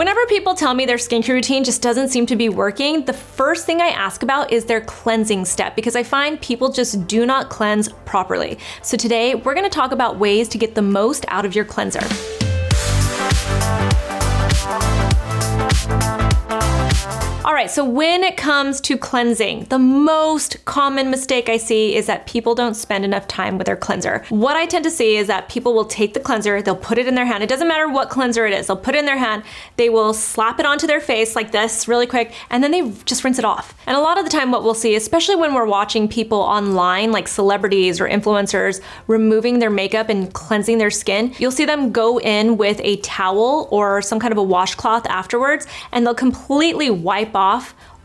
Whenever people tell me their skincare routine just doesn't seem to be working, the first thing I ask about is their cleansing step, because I find people just do not cleanse properly. So today we're gonna talk about ways to get the most out of your cleanser. All right, so when it comes to cleansing, the most common mistake I see is that people don't spend enough time with their cleanser. What I tend to see is that people will take the cleanser, they'll put it in their hand. It doesn't matter what cleanser it is, they'll put it in their hand, they will slap it onto their face like this really quick, and then they just rinse it off. And a lot of the time what we'll see, especially when we're watching people online, like celebrities or influencers, removing their makeup and cleansing their skin, you'll see them go in with a towel or some kind of a washcloth afterwards, and they'll completely wipe off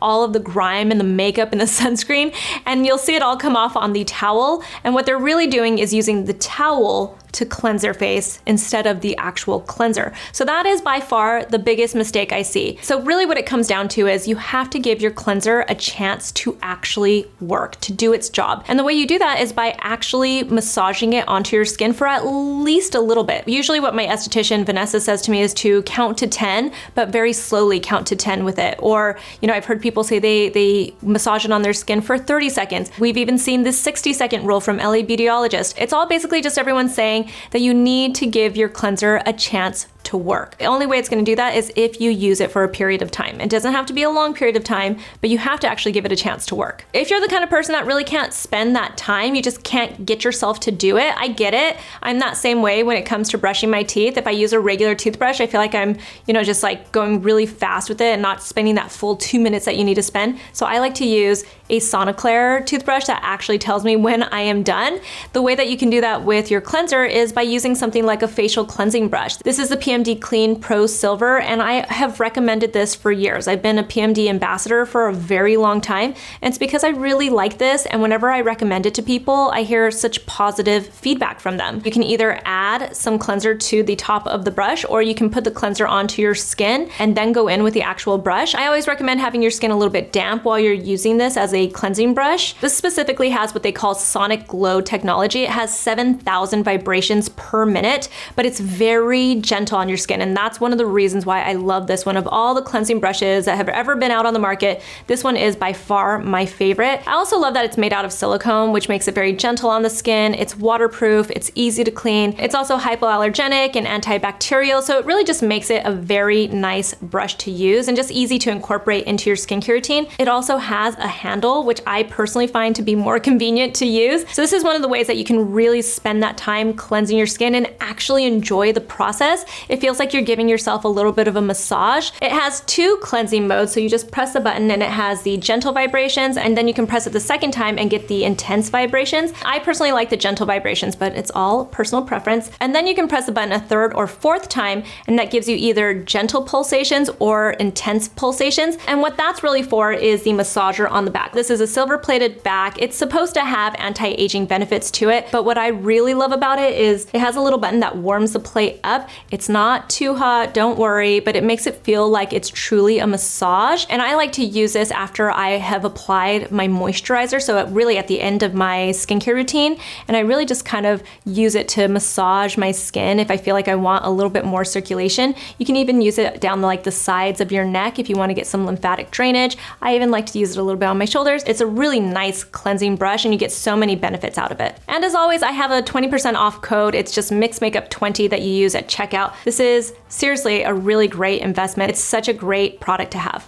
all of the grime and the makeup and the sunscreen, and you'll see it all come off on the towel. And what they're really doing is using the towel to cleanse their face instead of the actual cleanser. So that is by far the biggest mistake I see. So really what it comes down to is you have to give your cleanser a chance to actually work, to do its job. And the way you do that is by actually massaging it onto your skin for at least a little bit. Usually what my esthetician Vanessa says to me is to count to 10, but very slowly count to 10 with it. Or, you know, I've heard people say they massage it on their skin for 30 seconds. We've even seen this 60-second rule from LA Beautyologist. It's all basically just everyone saying that you need to give your cleanser a chance to work. The only way it's gonna do that is if you use it for a period of time. It doesn't have to be a long period of time, but you have to actually give it a chance to work. If you're the kind of person that really can't spend that time, you just can't get yourself to do it, I get it. I'm that same way when it comes to brushing my teeth. If I use a regular toothbrush, I feel like I'm, you know, just like going really fast with it and not spending that full 2 minutes that you need to spend. So I like to use a Sonicare toothbrush that actually tells me when I am done. The way that you can do that with your cleanser is by using something like a facial cleansing brush. This is the PMD Clean Pro Silver, and I have recommended this for years. I've been a PMD ambassador for a very long time, and it's because I really like this, and whenever I recommend it to people, I hear such positive feedback from them. You can either add some cleanser to the top of the brush, or you can put the cleanser onto your skin and then go in with the actual brush. I always recommend having your skin a little bit damp while you're using this as a cleansing brush. This specifically has what they call sonic glow technology. It has 7,000 vibrations per minute, but it's very gentle on your skin, and that's one of the reasons why I love this one. Of all the cleansing brushes that have ever been out on the market, this one is by far my favorite. I also love that it's made out of silicone, which makes it very gentle on the skin. It's waterproof, it's easy to clean. It's also hypoallergenic and antibacterial, so it really just makes it a very nice brush to use and just easy to incorporate into your skincare routine. It also has a handle, which I personally find to be more convenient to use. So this is one of the ways that you can really spend that time cleansing your skin and actually enjoy the process. It feels like you're giving yourself a little bit of a massage. It has 2 cleansing modes, so you just press the button and it has the gentle vibrations, and then you can press it the second time and get the intense vibrations. I personally like the gentle vibrations, but it's all personal preference. And then you can press the button a 3rd or 4th time, and that gives you either gentle pulsations or intense pulsations. And what that's really for is the massager on the back. This is a silver-plated back. It's supposed to have anti-aging benefits to it, but what I really love about it is it has a little button that warms the plate up. It's not too hot, don't worry, but it makes it feel like it's truly a massage. And I like to use this after I have applied my moisturizer, so really at the end of my skincare routine, and I really just kind of use it to massage my skin if I feel like I want a little bit more circulation. You can even use it down the sides of your neck if you want to get some lymphatic drainage. I even like to use it a little bit on my shoulders. It's a really nice cleansing brush, and you get so many benefits out of it. And as always, I have a 20% off code. It's just MixedMakeup20 that you use at checkout. This is seriously a really great investment. It's such a great product to have.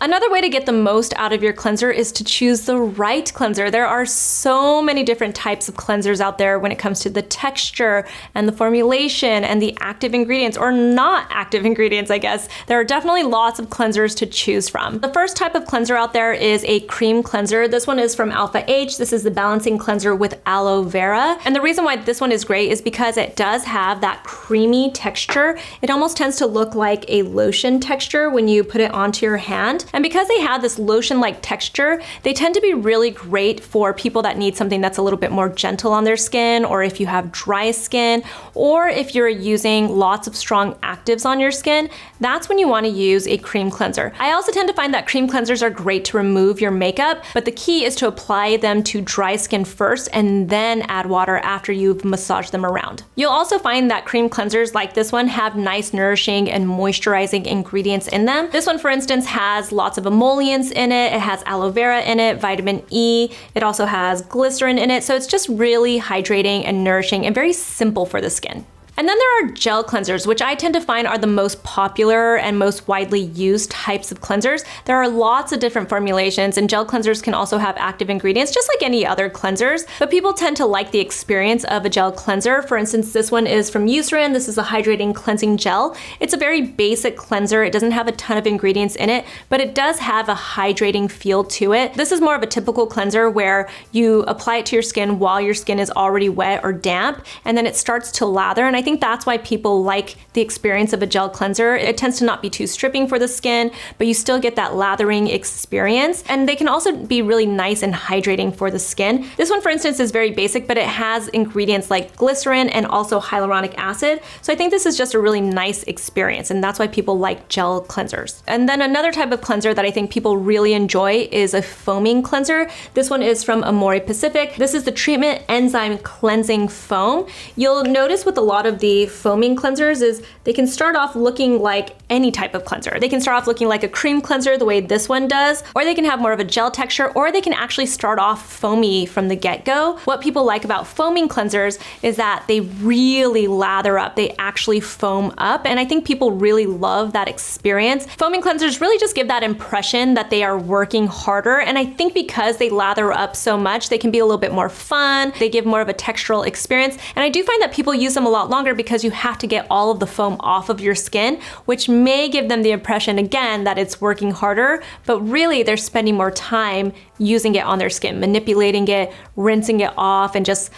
Another way to get the most out of your cleanser is to choose the right cleanser. There are so many different types of cleansers out there when it comes to the texture and the formulation and the active ingredients, or not active ingredients, I guess. There are definitely lots of cleansers to choose from. The first type of cleanser out there is a cream cleanser. This one is from Alpha H. This is the balancing cleanser with aloe vera. And the reason why this one is great is because it does have that creamy texture. It almost tends to look like a lotion texture when you put it onto your hand. And because they have this lotion-like texture, they tend to be really great for people that need something that's a little bit more gentle on their skin, or if you have dry skin, or if you're using lots of strong actives on your skin, that's when you want to use a cream cleanser. I also tend to find that cream cleansers are great to remove your makeup, but the key is to apply them to dry skin first and then add water after you've massaged them around. You'll also find that cream cleansers like this one have nice nourishing and moisturizing ingredients in them. This one, for instance, has lots of emollients in it. It has aloe vera in it, vitamin E. It also has glycerin in it. So it's just really hydrating and nourishing and very simple for the skin. And then there are gel cleansers, which I tend to find are the most popular and most widely used types of cleansers. There are lots of different formulations, and gel cleansers can also have active ingredients, just like any other cleansers, but people tend to like the experience of a gel cleanser. For instance, this one is from Eucerin. This is a hydrating cleansing gel. It's a very basic cleanser. It doesn't have a ton of ingredients in it, but it does have a hydrating feel to it. This is more of a typical cleanser where you apply it to your skin while your skin is already wet or damp, and then it starts to lather, and I think that's why people like the experience of a gel cleanser. It tends to not be too stripping for the skin, but you still get that lathering experience. And they can also be really nice and hydrating for the skin. This one, for instance, is very basic, but it has ingredients like glycerin and also hyaluronic acid. So I think this is just a really nice experience, and that's why people like gel cleansers. And then another type of cleanser that I think people really enjoy is a foaming cleanser. This one is from AMOREPACIFIC. This is the Treatment Enzyme Cleansing Foam. You'll notice with a lot of the foaming cleansers is they can start off looking like any type of cleanser. They can start off looking like a cream cleanser the way this one does, or they can have more of a gel texture, or they can actually start off foamy from the get-go. What people like about foaming cleansers is that they really lather up. They actually foam up, and I think people really love that experience. Foaming cleansers really just give that impression that they are working harder, and I think because they lather up so much, they can be a little bit more fun. They give more of a textural experience, and I do find that people use them a lot longer because you have to get all of the foam off of your skin, which may give them the impression again that it's working harder, but really they're spending more time using it on their skin, manipulating it, rinsing it off, and just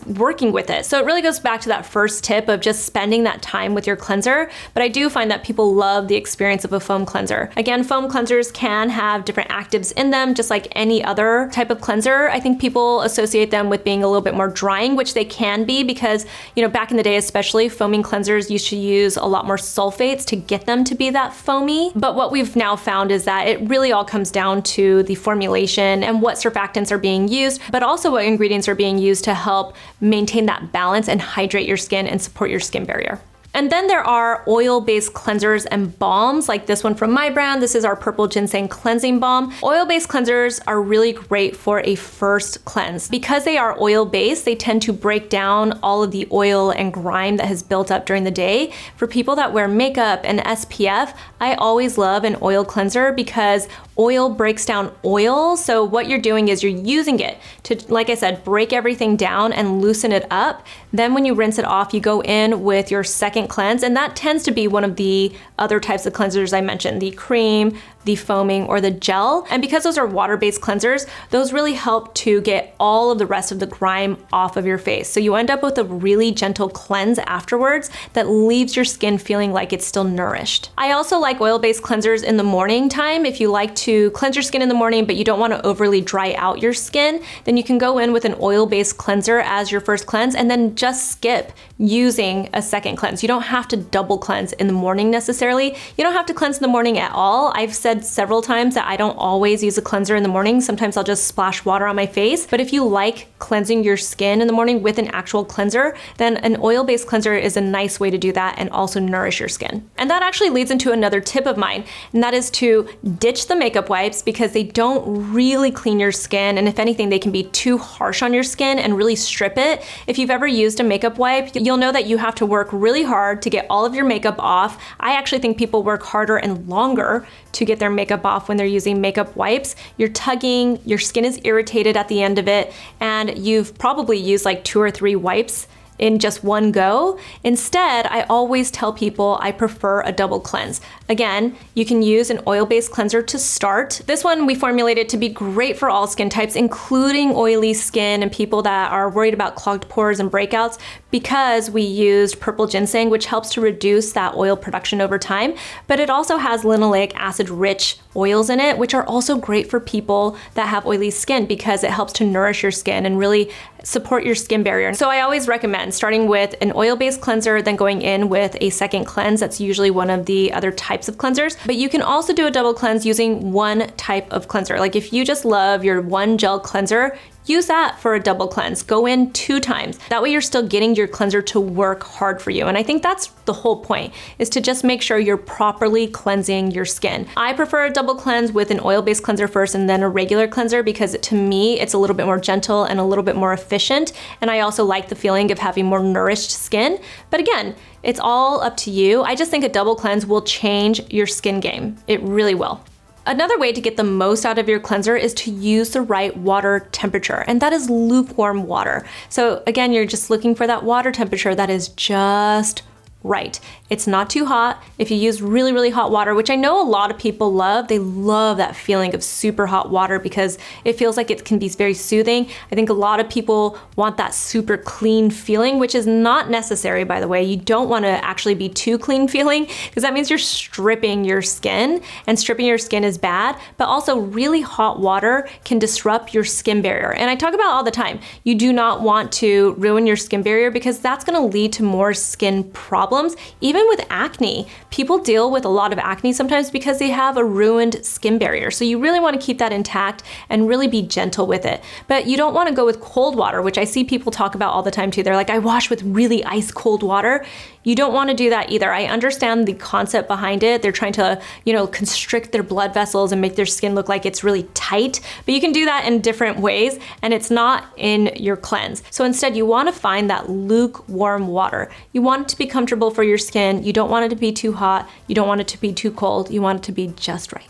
working with it. So it really goes back to that first tip of just spending that time with your cleanser. But I do find that people love the experience of a foam cleanser. Again, foam cleansers can have different actives in them, just like any other type of cleanser. I think people associate them with being a little bit more drying, which they can be because, back in the day especially, foaming cleansers used to use a lot more sulfates to get them to be that foamy. But what we've now found is that it really all comes down to the formulation and what surfactants are being used, but also what ingredients are being used to help maintain that balance and hydrate your skin and support your skin barrier. And then there are oil-based cleansers and balms, like this one from my brand. This is our Purple Ginseng Cleansing Balm. Oil-based cleansers are really great for a first cleanse. Because they are oil-based, they tend to break down all of the oil and grime that has built up during the day. For people that wear makeup and SPF, I always love an oil cleanser because oil breaks down oil. So what you're doing is you're using it to, like I said, break everything down and loosen it up. Then when you rinse it off, you go in with your second cleanse, and that tends to be one of the other types of cleansers I mentioned, the cream, the foaming, or the gel. And because those are water-based cleansers, those really help to get all of the rest of the grime off of your face. So you end up with a really gentle cleanse afterwards that leaves your skin feeling like it's still nourished. I also like oil-based cleansers in the morning time. If you like to cleanse your skin in the morning, but you don't want to overly dry out your skin, then you can go in with an oil-based cleanser as your first cleanse and then just skip using a second cleanse. You don't have to double cleanse in the morning necessarily. You don't have to cleanse in the morning at all. I've said several times that I don't always use a cleanser in the morning. Sometimes I'll just splash water on my face. But if you like cleansing your skin in the morning with an actual cleanser, then an oil-based cleanser is a nice way to do that and also nourish your skin. And that actually leads into another tip of mine, and that is to ditch the makeup wipes because they don't really clean your skin. And if anything, they can be too harsh on your skin and really strip it. If you've ever used a makeup wipe, you'll know that you have to work really hard to get all of your makeup off. I actually think people work harder and longer to get their makeup off when they're using makeup wipes. You're tugging, your skin is irritated at the end of it, and you've probably used like 2 or 3 wipes in just one go. Instead, I always tell people I prefer a double cleanse. Again, you can use an oil-based cleanser to start. This one we formulated to be great for all skin types, including oily skin and people that are worried about clogged pores and breakouts, because we used purple ginseng, which helps to reduce that oil production over time. But it also has linoleic acid-rich oils in it, which are also great for people that have oily skin because it helps to nourish your skin and really support your skin barrier. So I always recommend starting with an oil-based cleanser, then going in with a second cleanse. That's usually one of the other types of cleansers. But you can also do a double cleanse using one type of cleanser. Like if you just love your one gel cleanser, use that for a double cleanse. Go in 2 times. That way you're still getting your cleanser to work hard for you. And I think that's the whole point, is to just make sure you're properly cleansing your skin. I prefer a double cleanse with an oil-based cleanser first and then a regular cleanser because to me, it's a little bit more gentle and a little bit more efficient. And I also like the feeling of having more nourished skin. But again, it's all up to you. I just think a double cleanse will change your skin game. It really will. Another way to get the most out of your cleanser is to use the right water temperature, and that is lukewarm water. So again, you're just looking for that water temperature that is just right. It's not too hot. If you use really, really hot water, which I know a lot of people love, they love that feeling of super hot water because it feels like it can be very soothing. I think a lot of people want that super clean feeling, which is not necessary, by the way. You don't want to actually be too clean feeling because that means you're stripping your skin, and stripping your skin is bad, but also really hot water can disrupt your skin barrier. And I talk about all the time, you do not want to ruin your skin barrier because that's going to lead to more skin problems. Even with acne, people deal with a lot of acne sometimes because they have a ruined skin barrier. So you really want to keep that intact and really be gentle with it. But you don't want to go with cold water, which I see people talk about all the time too. They're like, I wash with really ice cold water. You don't want to do that either. I understand the concept behind it. They're trying to, constrict their blood vessels and make their skin look like it's really tight, but you can do that in different ways and it's not in your cleanse. So instead you want to find that lukewarm water. You want it to be comfortable for your skin. You don't want it to be too hot. You don't want it to be too cold. You want it to be just right.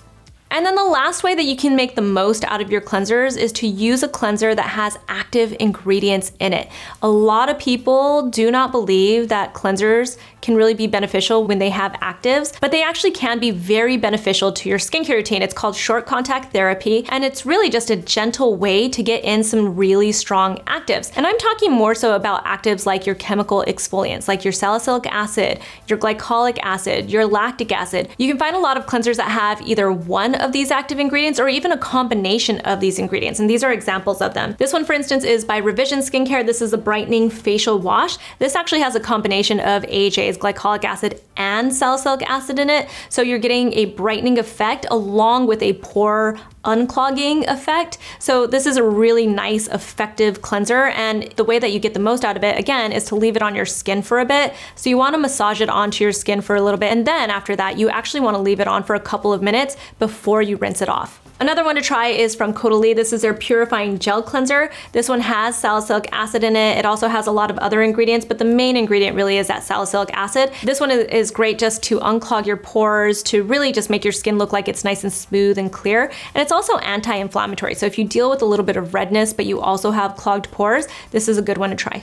And then the last way that you can make the most out of your cleansers is to use a cleanser that has active ingredients in it. A lot of people do not believe that cleansers can really be beneficial when they have actives, but they actually can be very beneficial to your skincare routine. It's called short contact therapy, and it's really just a gentle way to get in some really strong actives. And I'm talking more so about actives like your chemical exfoliants, like your salicylic acid, your glycolic acid, your lactic acid. You can find a lot of cleansers that have either one of these active ingredients or even a combination of these ingredients, and these are examples of them. This one, for instance, is by Revision Skincare. This is a brightening facial wash. This actually has a combination of AHAs, glycolic acid, and salicylic acid in it, so you're getting a brightening effect along with a pore unclogging effect. So this is a really nice, effective cleanser, and the way that you get the most out of it, again, is to leave it on your skin for a bit. So you want to massage it onto your skin for a little bit, and then after that, you actually want to leave it on for a couple of minutes before you rinse it off. Another one to try is from Caudalie. This is their Purifying Gel Cleanser. This one has salicylic acid in it. It also has a lot of other ingredients, but the main ingredient really is that salicylic acid. This one is great just to unclog your pores, to really just make your skin look like it's nice and smooth and clear. And it's also anti-inflammatory. So if you deal with a little bit of redness, but you also have clogged pores, this is a good one to try.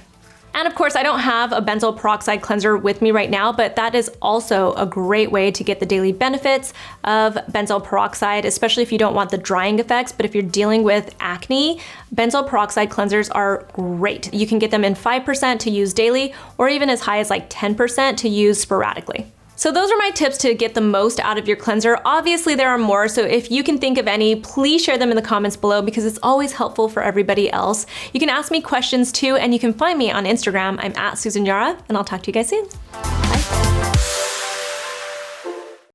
And of course, I don't have a benzoyl peroxide cleanser with me right now, but that is also a great way to get the daily benefits of benzoyl peroxide, especially if you don't want the drying effects. But if you're dealing with acne, benzoyl peroxide cleansers are great. You can get them in 5% to use daily, or even as high as like 10% to use sporadically. So those are my tips to get the most out of your cleanser. Obviously there are more, so if you can think of any, please share them in the comments below because it's always helpful for everybody else. You can ask me questions too, and you can find me on Instagram. I'm at Susan Yara, and I'll talk to you guys soon.